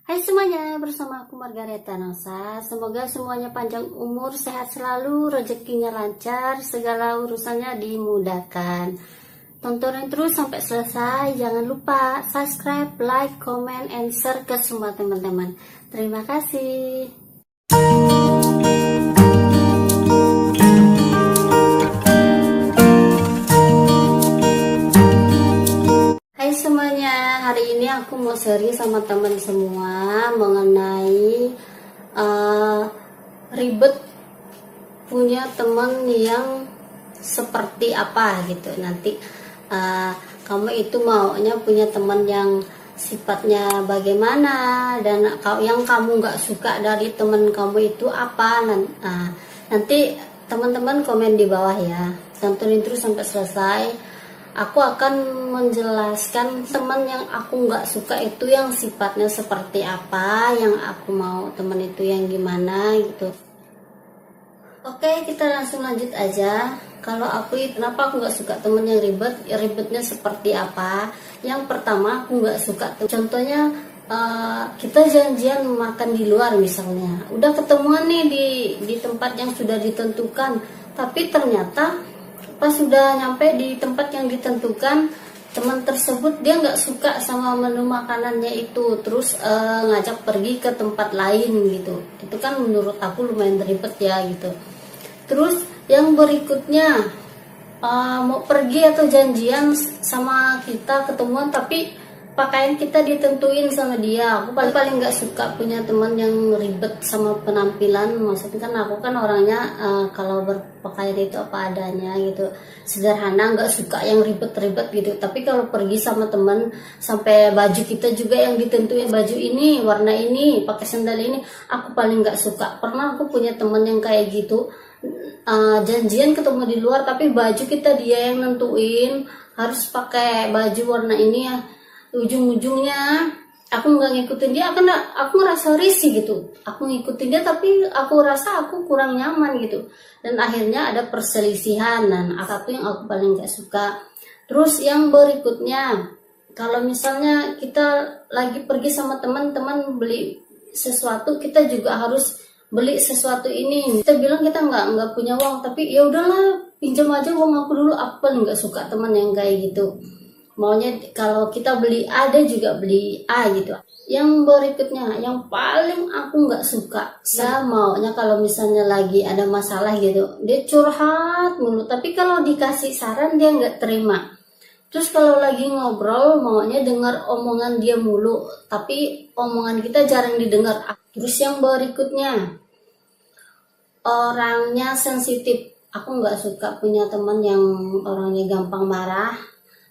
Hai semuanya, bersama aku Margareta Nosa. Semoga semuanya panjang umur, sehat selalu, rezekinya lancar, segala urusannya dimudahkan. Tontonin terus sampai selesai. Jangan lupa subscribe, like, comment, and share ke semua teman-teman. Terima kasih. Hai semuanya, hari ini aku mau sharing sama teman semua mengenai ribet punya teman yang seperti apa gitu. Nanti kamu itu maunya punya teman yang sifatnya bagaimana, dan yang kamu nggak suka dari teman kamu itu apa. Nanti teman-teman komen di bawah ya, tontonin terus sampai selesai. Aku akan menjelaskan teman yang aku nggak suka itu yang sifatnya seperti apa, yang aku mau teman itu yang gimana gitu. Oke, kita langsung lanjut aja. Kalau kenapa aku nggak suka temen yang ribet? Ribetnya seperti apa? Yang pertama, aku nggak suka contohnya kita janjian makan di luar misalnya. Udah ketemuan nih di tempat yang sudah ditentukan, tapi ternyata pas sudah nyampe di tempat yang ditentukan, teman tersebut dia nggak suka sama menu makanannya itu, terus ngajak pergi ke tempat lain gitu. Itu kan menurut aku lumayan ribet ya gitu. Terus yang berikutnya, mau pergi atau janjian sama kita ketemuan, tapi pakaian kita ditentuin sama dia. Aku paling nggak suka punya teman yang ribet sama penampilan. Maksudnya kan aku kan orangnya kalau berpakaian itu apa adanya gitu, sederhana, nggak suka yang ribet-ribet gitu. Tapi kalau pergi sama teman, sampai baju kita juga yang ditentuin, baju ini warna ini, pakai sandal ini, aku paling nggak suka. Pernah aku punya teman yang kayak gitu, janjian ketemu di luar, tapi baju kita dia yang nentuin, harus pakai baju warna ini ya. Ujung-ujungnya aku nggak ngikutin dia karena aku ngerasa risih gitu. Aku ngikutin dia tapi aku rasa aku kurang nyaman gitu, dan akhirnya ada perselisihan. Dan satu yang aku paling nggak suka. Terus yang berikutnya, kalau misalnya kita lagi pergi sama teman-teman beli sesuatu, kita juga harus beli sesuatu ini. Kita bilang kita nggak punya uang, tapi ya udahlah, pinjam aja uang aku dulu. Aku paling nggak suka teman yang kayak gitu. Maunya kalau kita beli A, dia juga beli A gitu. Yang berikutnya, yang paling aku nggak suka, saya maunya kalau misalnya lagi ada masalah gitu, dia curhat mulu, tapi kalau dikasih saran dia nggak terima. Terus kalau lagi ngobrol, maunya dengar omongan dia mulu, tapi omongan kita jarang didengar. Terus yang berikutnya, orangnya sensitif. Aku nggak suka punya teman yang orangnya gampang marah.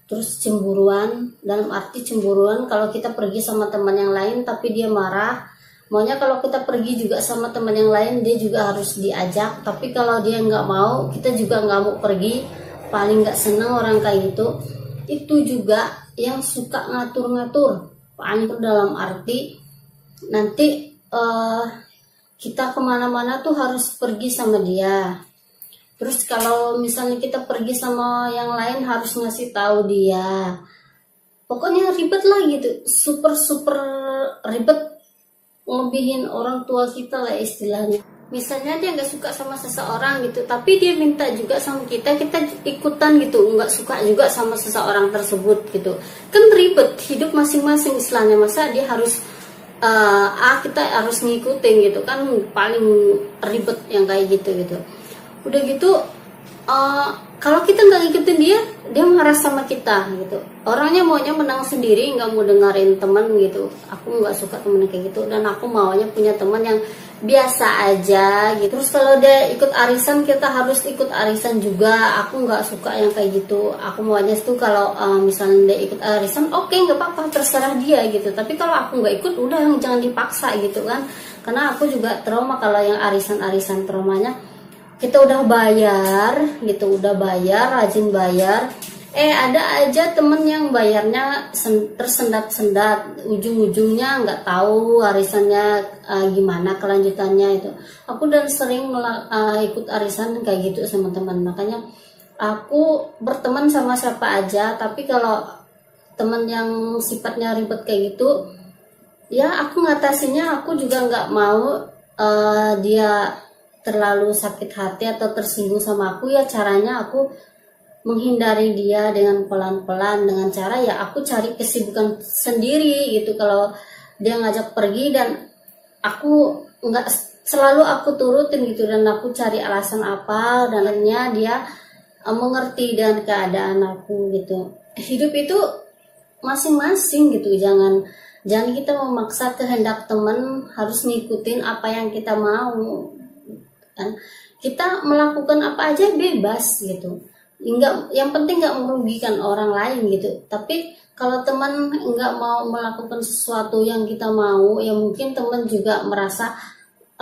Terus cemburuan, dalam arti cemburuan kalau kita pergi sama teman yang lain tapi dia marah. Maunya kalau kita pergi juga sama teman yang lain, dia juga harus diajak. Tapi kalau dia nggak mau, kita juga nggak mau pergi. Paling nggak seneng orang kayak gitu. Itu juga yang suka ngatur-ngatur. Paling dalam arti nanti kita kemana-mana tuh harus pergi sama dia. Terus kalau misalnya kita pergi sama yang lain harus ngasih tahu dia. Pokoknya ribet lah gitu, super ribet, ngelebihin orang tua kita lah istilahnya. Misalnya dia nggak suka sama seseorang gitu, tapi dia minta juga sama kita ikutan gitu, nggak suka juga sama seseorang tersebut gitu. Kan ribet, hidup masing-masing istilahnya. Masa dia harus kita harus ngikutin gitu kan, paling ribet yang kayak gitu. Udah gitu, kalau kita nggak ngikutin dia marah sama kita gitu. Orangnya maunya menang sendiri, nggak mau dengerin teman gitu. Aku nggak suka temen kayak gitu, dan aku maunya punya teman yang biasa aja gitu. Terus kalau dia ikut arisan, kita harus ikut arisan juga. Aku nggak suka yang kayak gitu. Aku maunya tuh kalau misalnya dia ikut arisan, oke, nggak apa-apa, terserah dia gitu. Tapi kalau aku nggak ikut, udah jangan dipaksa gitu kan. Karena aku juga trauma kalau yang arisan traumanya. Kita udah bayar gitu, rajin bayar, ada aja temen yang bayarnya tersendat-sendat, ujung-ujungnya nggak tahu arisannya gimana kelanjutannya itu. Aku dan sering ikut arisan kayak gitu sama teman. Makanya aku berteman sama siapa aja, tapi kalau teman yang sifatnya ribet kayak gitu, Ya aku ngatasinnya, aku juga nggak mau dia terlalu sakit hati atau tersinggung sama aku. Ya caranya aku menghindari dia dengan pelan-pelan, dengan cara ya aku cari kesibukan sendiri gitu. Kalau dia ngajak pergi dan aku nggak selalu aku turutin gitu, dan aku cari alasan apa dan lainnya dia mengerti dan keadaan aku gitu. Hidup itu masing-masing gitu, jangan jangan kita memaksa kehendak teman harus ngikutin apa yang kita mau kan. Kita melakukan apa aja bebas gitu, enggak, yang penting nggak merugikan orang lain gitu. Tapi kalau teman nggak mau melakukan sesuatu yang kita mau, ya mungkin teman juga merasa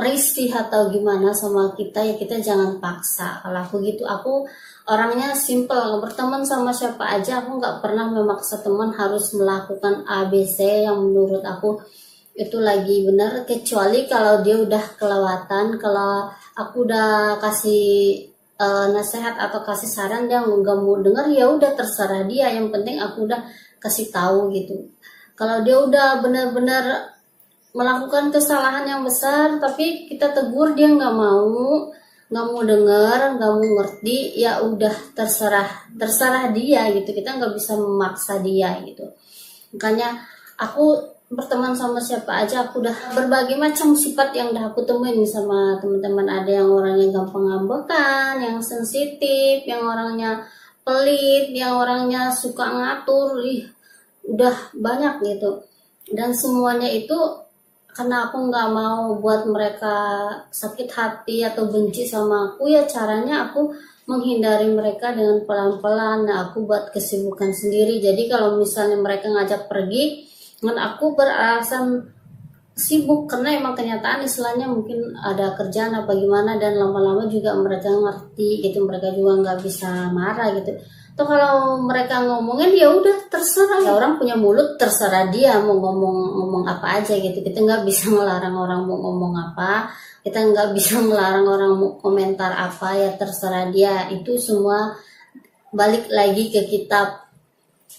risih atau gimana sama kita, ya kita jangan paksa. Kalau aku gitu, aku orangnya simple, berteman sama siapa aja aku nggak pernah memaksa teman harus melakukan ABC yang menurut aku itu lagi benar, kecuali kalau dia udah kelewatan. Kalau aku udah kasih nasihat atau kasih saran, dia nggak mau denger, ya udah terserah dia, yang penting aku udah kasih tahu gitu. Kalau dia udah benar-benar melakukan kesalahan yang besar tapi kita tegur, dia nggak mau denger, nggak mau ngerti, ya udah terserah dia gitu. Kita nggak bisa memaksa dia gitu. Makanya aku berteman sama siapa aja, aku udah berbagai macam sifat yang udah aku temuin sama teman-teman. Ada yang orangnya gampang ngambekan, yang sensitif, yang orangnya pelit, yang orangnya suka ngatur, udah banyak gitu. Dan semuanya itu karena aku nggak mau buat mereka sakit hati atau benci sama aku, ya caranya aku menghindari mereka dengan pelan-pelan. Nah, aku buat kesibukan sendiri. Jadi kalau misalnya mereka ngajak pergi, dengan aku beralasan sibuk, karena emang kenyataan istilahnya mungkin ada kerjaan apa gimana, dan lama-lama juga mereka ngerti gitu, mereka juga nggak bisa marah gitu. Atau kalau mereka ngomongin, ya udah terserah, ya orang punya mulut, terserah dia mau ngomong apa aja gitu. Kita nggak bisa melarang orang mau ngomong apa, kita nggak bisa melarang orang mau komentar apa, ya terserah dia. Itu semua balik lagi ke kita.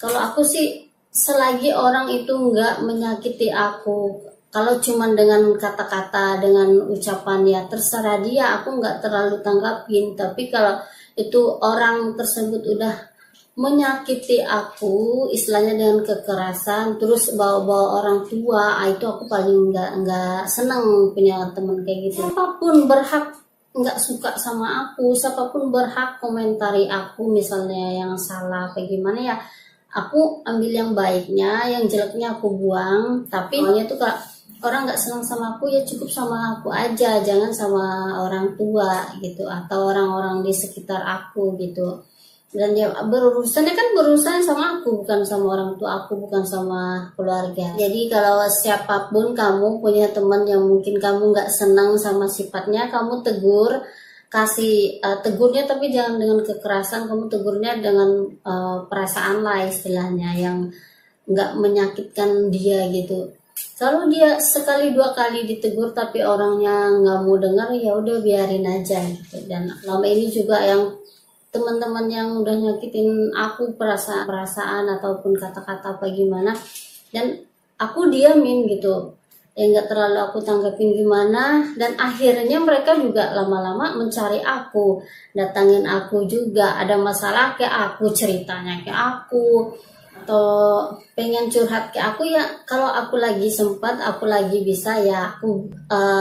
Kalau aku sih, selagi orang itu nggak menyakiti aku, kalau cuman dengan kata-kata, dengan ucapan, ya terserah dia, aku nggak terlalu tanggapin. Tapi kalau itu orang tersebut udah menyakiti aku, istilahnya dengan kekerasan, terus bawa-bawa orang tua, itu aku paling nggak seneng punya teman kayak gitu. Siapapun berhak nggak suka sama aku, siapapun berhak komentari aku misalnya yang salah apa gimana, ya aku ambil yang baiknya, yang jeleknya aku buang. Tapi maunya tuh kalau orang nggak senang sama aku, ya cukup sama aku aja, jangan sama orang tua gitu atau orang-orang di sekitar aku gitu. Dan ya berurusannya kan berurusan sama aku, bukan sama orang tua aku, bukan sama keluarga. Jadi kalau siapapun kamu punya teman yang mungkin kamu nggak senang sama sifatnya, kamu tegur, kasih tegurnya, tapi jangan dengan kekerasan. Kamu tegurnya dengan perasaan lah istilahnya, yang nggak menyakitkan dia gitu. Kalau dia sekali dua kali ditegur tapi orangnya nggak mau dengar, ya udah biarin aja gitu. Dan lama ini juga yang teman-teman yang udah nyakitin aku perasaan ataupun kata-kata apa gimana, dan aku diamin gitu, ya nggak terlalu aku tanggapin gimana. Dan akhirnya mereka juga lama-lama mencari aku, datangin aku juga, ada masalah ke aku, ceritanya ke aku, atau pengen curhat ke aku, ya kalau aku lagi sempat, aku lagi bisa, ya aku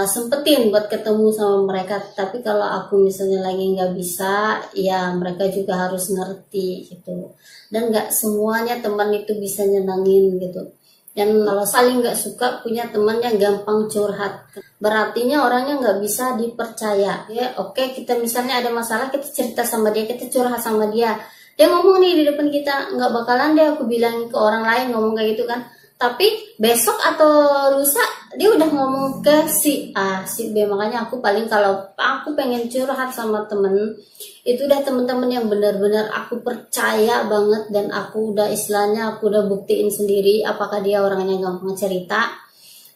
sempetin buat ketemu sama mereka. Tapi kalau aku misalnya lagi nggak bisa, ya mereka juga harus ngerti gitu. Dan nggak semuanya teman itu bisa nyenangin gitu. Dan kalau saling nggak suka punya teman yang gampang curhat, berartinya orangnya nggak bisa dipercaya. Ya oke, kita misalnya ada masalah, kita cerita sama dia, kita curhat sama dia, dia ngomong nih di depan kita, nggak bakalan deh aku bilang ke orang lain ngomong kayak gitu kan. Tapi besok atau lusa dia udah ngomong ke si A, si B. Makanya aku paling kalau aku pengen curhat sama temen, itu udah temen-temen yang benar-benar aku percaya banget, dan aku udah istilahnya aku udah buktiin sendiri apakah dia orangnya gampang cerita.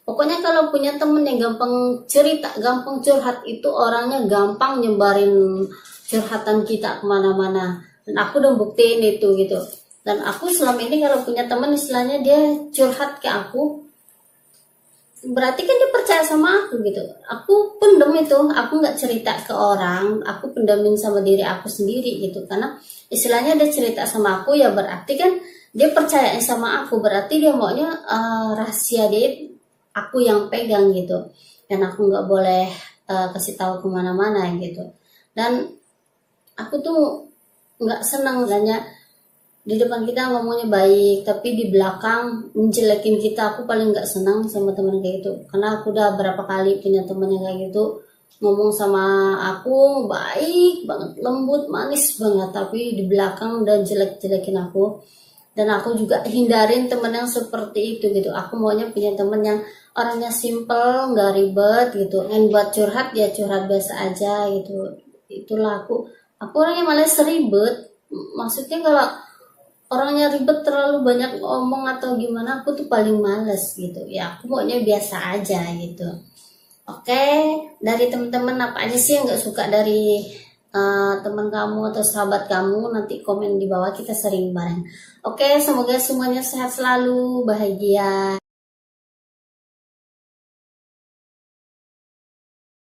Pokoknya kalau punya temen yang gampang cerita, gampang curhat, itu orangnya gampang nyebarin curhatan kita kemana-mana. Dan aku udah buktiin itu gitu. Dan aku selama ini kalau punya teman istilahnya dia curhat ke aku, berarti kan dia percaya sama aku gitu. Aku pendem itu, aku nggak cerita ke orang, aku pendemin sama diri aku sendiri gitu. Karena istilahnya dia cerita sama aku ya berarti kan dia percaya sama aku, berarti dia maunya rahasia dia aku yang pegang gitu. Dan aku nggak boleh kasih tahu kemana-mana gitu. Dan aku tuh nggak senang bilangnya di depan kita ngomongnya baik tapi di belakang menjelekin kita. Aku paling nggak senang sama teman kayak gitu, karena aku udah berapa kali punya teman yang kayak gitu, ngomong sama aku baik banget, lembut manis banget, tapi di belakang udah jelek-jelekin aku. Dan aku juga hindarin teman yang seperti itu gitu. Aku maunya punya teman yang orangnya simple, nggak ribet gitu. Dan buat curhat ya curhat biasa aja gitu. Itulah aku orangnya malas ribet. Maksudnya kalau orangnya ribet terlalu banyak ngomong atau gimana, aku tuh paling males gitu ya. Aku maunya biasa aja gitu. Oke, dari teman-teman apa aja sih yang nggak suka dari teman kamu atau sahabat kamu? Nanti komen di bawah, kita sering bareng. Oke, semoga semuanya sehat selalu, bahagia.